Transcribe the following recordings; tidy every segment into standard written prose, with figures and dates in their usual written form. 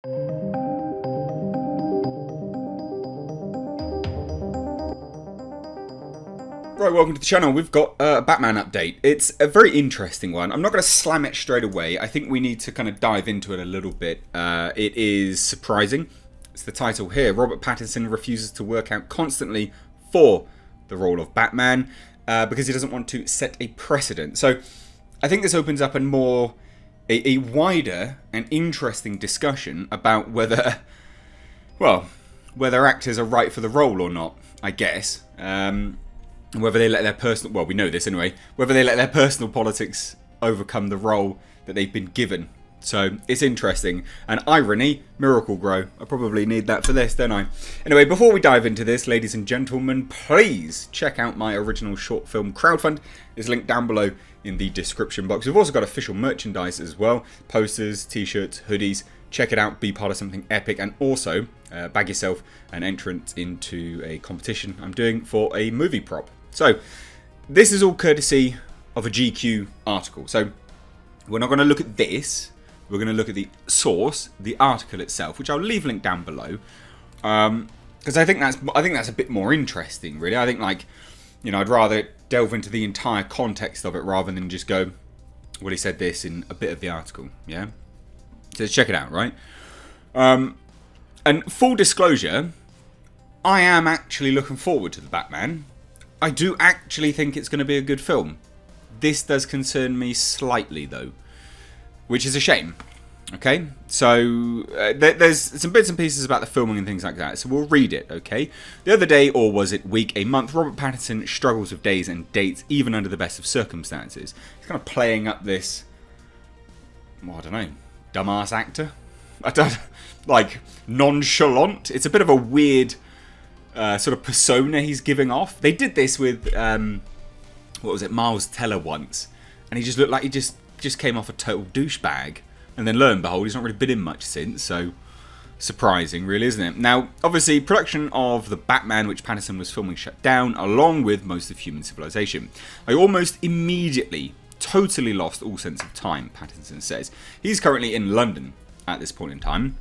Right, welcome to the channel. We've got a Batman update. It's a very interesting one. I'm not going to slam it straight away. I think we need to kind of dive into it a little bit. It is surprising. It's the title here. Robert Pattinson refuses to work out constantly for the role of Batman because he doesn't want to set a precedent. So I think this opens up a wider and interesting discussion about whether actors are right for the role or not, I guess. Whether they let their personal... Well, we know this anyway. Whether they let their personal politics overcome the role that they've been given. So, it's interesting. And irony, miracle grow. I probably need that for this, don't I? Anyway, before we dive into this, ladies and gentlemen, please check out my original short film crowdfund. It's linked down below in the description box. We've also got official merchandise as well. Posters, t-shirts, hoodies. Check it out, be part of something epic, and also bag yourself an entrance into a competition I'm doing for a movie prop. So, this is all courtesy of a GQ article. So, we're not going to look at this. We're going to look at the source, the article itself, which I'll leave linked down below. Because I think that's a bit more interesting, really. I think, I'd rather delve into the entire context of it rather than just go, well, he said this in a bit of the article, yeah? So let's check it out, right? And full disclosure, I am actually looking forward to the Batman. I do actually think it's going to be a good film. This does concern me slightly, though, which is a shame. Okay, so there's some bits and pieces about the filming and things like that, so we'll read it, okay? The other day, or was it week, a month, Robert Pattinson struggles with days and dates, even under the best of circumstances. He's kind of playing up this, well, I don't know, dumbass actor? Nonchalant? It's a bit of a weird sort of persona he's giving off. They did this with, Miles Teller once, and he just looked like he just came off a total douchebag. And then lo and behold, he's not really been in much since, so surprising, really, isn't it? Now, obviously, production of The Batman, which Pattinson was filming, shut down, along with most of human civilization. I almost immediately totally lost all sense of time, Pattinson says. He's currently in London at this point in time.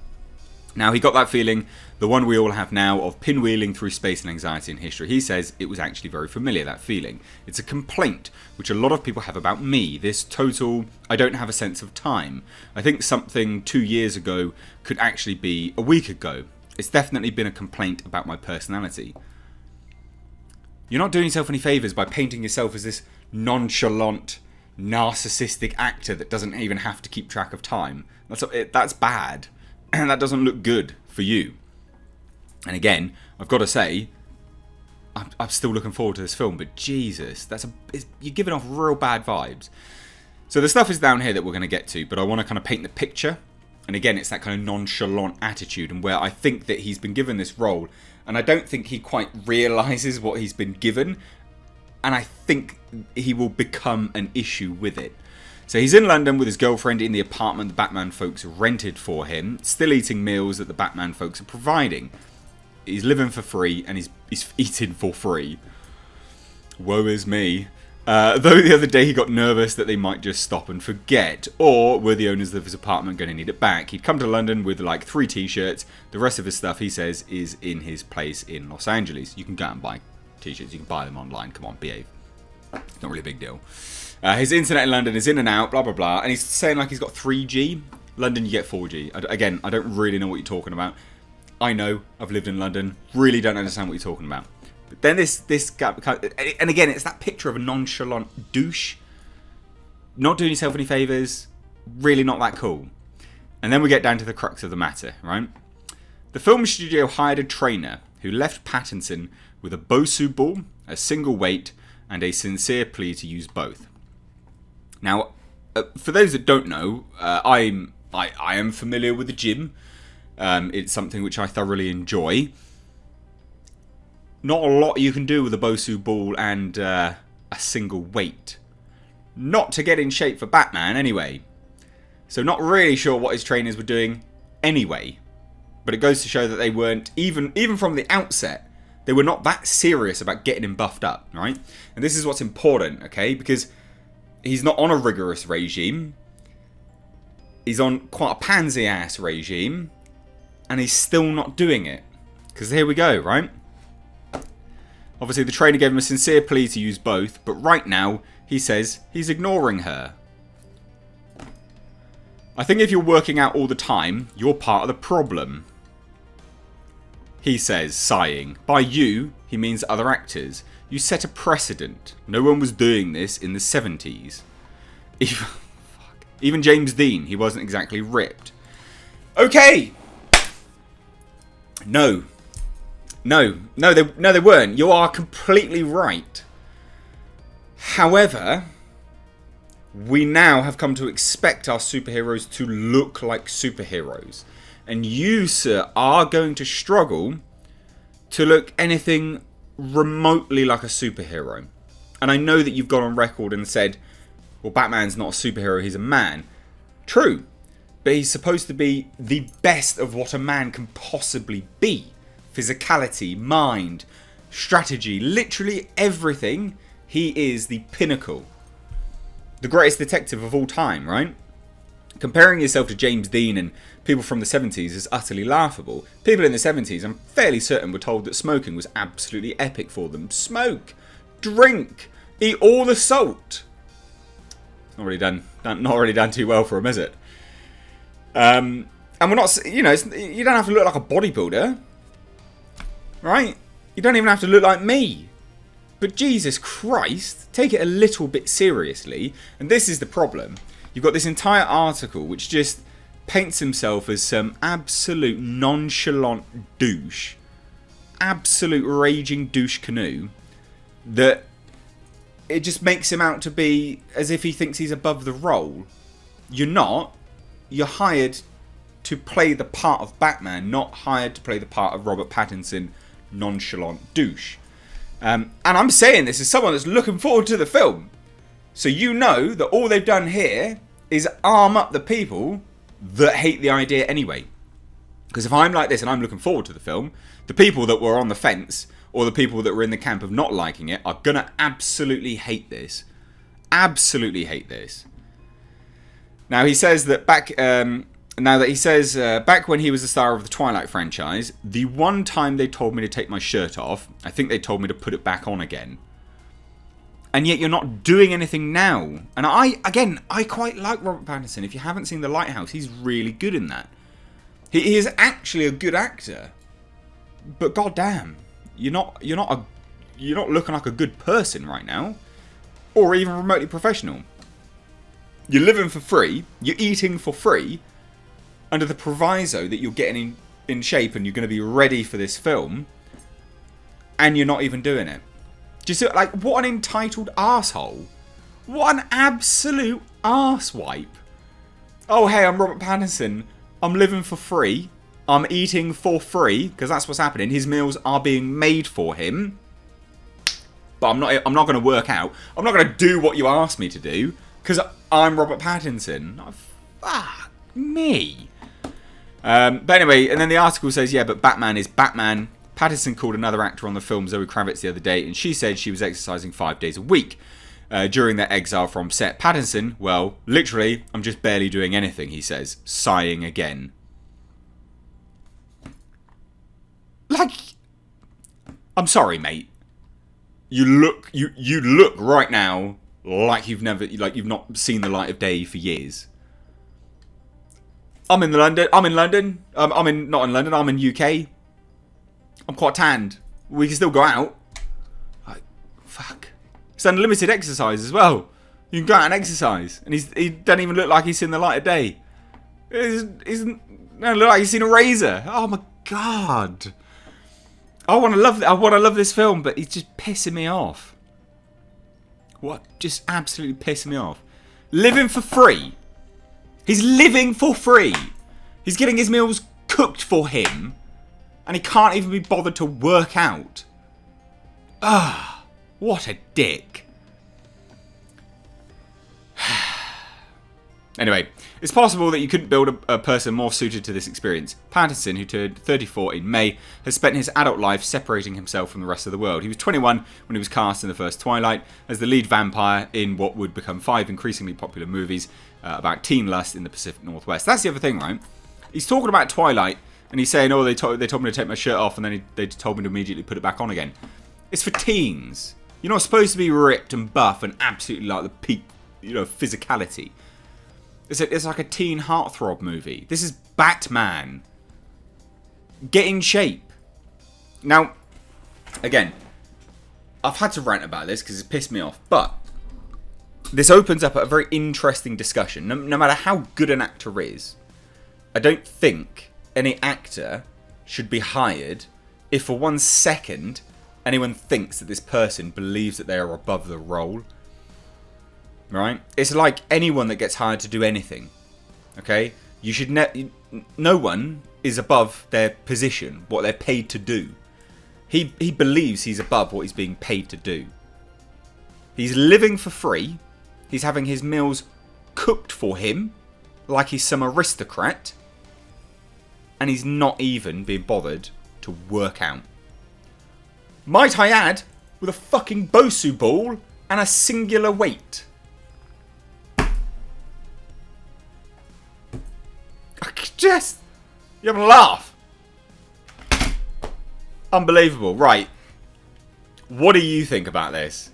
Now, he got that feeling, the one we all have now, of pinwheeling through space and anxiety in history. He says it was actually very familiar, that feeling. It's a complaint, which a lot of people have about me. This total, I don't have a sense of time. I think something 2 years ago could actually be a week ago. It's definitely been a complaint about my personality. You're not doing yourself any favours by painting yourself as this nonchalant, narcissistic actor that doesn't even have to keep track of time. That's bad. And that doesn't look good for you. And again, I've got to say, I'm still looking forward to this film, but Jesus, you're giving off real bad vibes. So the stuff is down here that we're going to get to, but I want to kind of paint the picture. And again, it's that kind of nonchalant attitude, and where I think that he's been given this role, and I don't think he quite realises what he's been given, and I think he will become an issue with it. So he's in London with his girlfriend in the apartment the Batman folks rented for him, still eating meals that the Batman folks are providing. He's living for free, and he's eating for free. Woe is me. Though the other day he got nervous that they might just stop and forget, or were the owners of his apartment going to need it back. He'd come to London with like 3 t-shirts. The rest of his stuff, he says, is in his place in Los Angeles. You can go out and buy t-shirts. You can buy them online. Come on, behave. It's not really a big deal. His internet in London is in and out, blah, blah, blah. And he's saying like he's got 3G. London, you get 4G. Again, I don't really know what you're talking about. I know. I've lived in London. Really don't understand what you're talking about. But then this guy... And again, it's that picture of a nonchalant douche. Not doing yourself any favours. Really not that cool. And then we get down to the crux of the matter, right? The film studio hired a trainer who left Pattinson with a Bosu ball, a single weight, and a sincere plea to use both. Now, for those that don't know, I am familiar with the gym. It's something which I thoroughly enjoy. Not a lot you can do with a Bosu ball and a single weight. Not to get in shape for Batman, anyway. So not really sure what his trainers were doing anyway. But it goes to show that they weren't, even from the outset, they were not that serious about getting him buffed up, right? And this is what's important, okay? Because he's not on a rigorous regime. He's on quite a pansy-ass regime. and he's still not doing it. Because here we go, right? Obviously, the trainer gave him a sincere plea to use both, but right now, he says he's ignoring her. I think if you're working out all the time, you're part of the problem. He says, sighing. By you, he means other actors. You set a precedent. No one was doing this in the 70s. Even James Dean, he wasn't exactly ripped. Okay. No, they weren't. You are completely right. However, we now have come to expect our superheroes to look like superheroes. And you, sir, are going to struggle to look anything remotely like a superhero. And I know that you've gone on record and said, well, Batman's not a superhero, he's a man. True. But he's supposed to be the best of what a man can possibly be. Physicality, mind, strategy, literally everything. He is the pinnacle. The greatest detective of all time, right? Comparing yourself to James Dean and people from the 70s is utterly laughable. People in the 70s, I'm fairly certain, were told that smoking was absolutely epic for them. Smoke, drink, eat all the salt. It's not really done too well for them, is it? And we're not, you don't have to look like a bodybuilder, right? You don't even have to look like me. But Jesus Christ, take it a little bit seriously. And this is the problem. You've got this entire article which just paints himself as some absolute nonchalant douche. Absolute raging douche canoe. That it just makes him out to be as if he thinks he's above the role. You're not. You're hired to play the part of Batman, not hired to play the part of Robert Pattinson, nonchalant douche. And I'm saying this as someone that's looking forward to the film. So you know that all they've done here is arm up the people that hate the idea anyway. Because if I'm like this and I'm looking forward to the film, the people that were on the fence or the people that were in the camp of not liking it are going to absolutely hate this. Absolutely hate this. Now he says that back when he was the star of the Twilight franchise, the one time they told me to take my shirt off, I think they told me to put it back on again. And yet you're not doing anything now. And I quite like Robert Pattinson. If you haven't seen The Lighthouse, he's really good in that. He is actually a good actor. But goddamn, you're not looking like a good person right now, or even remotely professional. You're living for free, you're eating for free, under the proviso that you're getting in shape and you're going to be ready for this film, and you're not even doing it. Just like, what an entitled arsehole. What an absolute arsewipe. Oh, hey, I'm Robert Pattinson. I'm living for free. I'm eating for free, because that's what's happening. His meals are being made for him. But I'm not going to work out. I'm not going to do what you asked me to do, because I'm Robert Pattinson. Oh, fuck me. But anyway, and then the article says, yeah, but Batman is Batman. Pattinson called another actor on the film, Zoe Kravitz, the other day, and she said she was exercising 5 days a week during their exile from set. Pattinson, well, literally, I'm just barely doing anything, he says, sighing again. Like, I'm sorry, mate. You look right now like you've not seen the light of day for years. I'm in London. I'm not in London. I'm in UK. I'm quite tanned. We can still go out. Like, fuck. It's unlimited exercise as well. You can go out and exercise, and he doesn't even look like he's seen the light of day. He doesn't look like he's seen a razor. Oh my god. I want to love this film, but he's just pissing me off. What? Just absolutely pissing me off. Living for free. He's living for free. He's getting his meals cooked for him, and he can't even be bothered to work out. Ah, what a dick. Anyway, it's possible that you couldn't build a person more suited to this experience. Pattinson, who turned 34 in May, has spent his adult life separating himself from the rest of the world. He was 21 when he was cast in the first Twilight as the lead vampire in what would become 5 increasingly popular movies about teen lust in the Pacific Northwest. That's the other thing, right? He's talking about Twilight And he's saying, oh, they told me to take my shirt off, and then they told me to immediately put it back on again. It's for teens. You're not supposed to be ripped and buff and absolutely like the peak, physicality. It's like a teen heartthrob movie. This is Batman. Get in shape. Now, again, I've had to rant about this because it's pissed me off, but this opens up a very interesting discussion. No matter how good an actor is, I don't think any actor should be hired if for 1 second anyone thinks that this person believes that they are above the role. Right? It's like anyone that gets hired to do anything. Okay? You should no one is above their position, what they're paid to do. He believes he's above what he's being paid to do. He's living for free. He's having his meals cooked for him like he's some aristocrat. And he's not even being bothered to work out. Might I add, with a fucking Bosu ball and a singular weight. Just, you have a laugh. Unbelievable. Right. What do you think about this?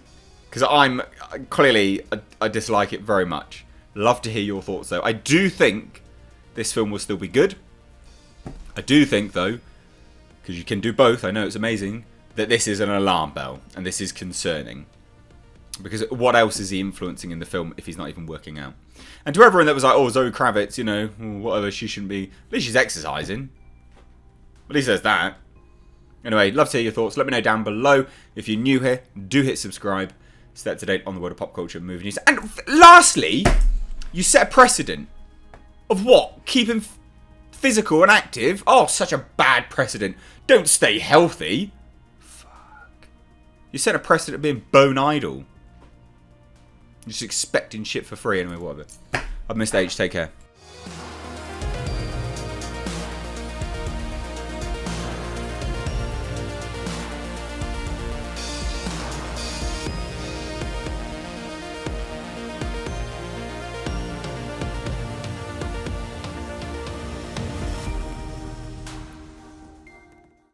Because I dislike it very much. Love to hear your thoughts though. I do think this film will still be good. I do think though, because you can do both, I know it's amazing, that this is an alarm bell and this is concerning. Because what else is he influencing in the film if he's not even working out? And to everyone that was like, oh, Zoe Kravitz, whatever, she shouldn't be. At least she's exercising. At least there's that. Anyway, love to hear your thoughts. Let me know down below. If you're new here, do hit subscribe. Stay up to date on the world of pop culture and movie news. And lastly, you set a precedent of what? Keeping physical and active? Oh, such a bad precedent. Don't stay healthy. Fuck. You set a precedent of being bone idle. Just expecting shit for free. Anyway, whatever. I've missed H. Take care.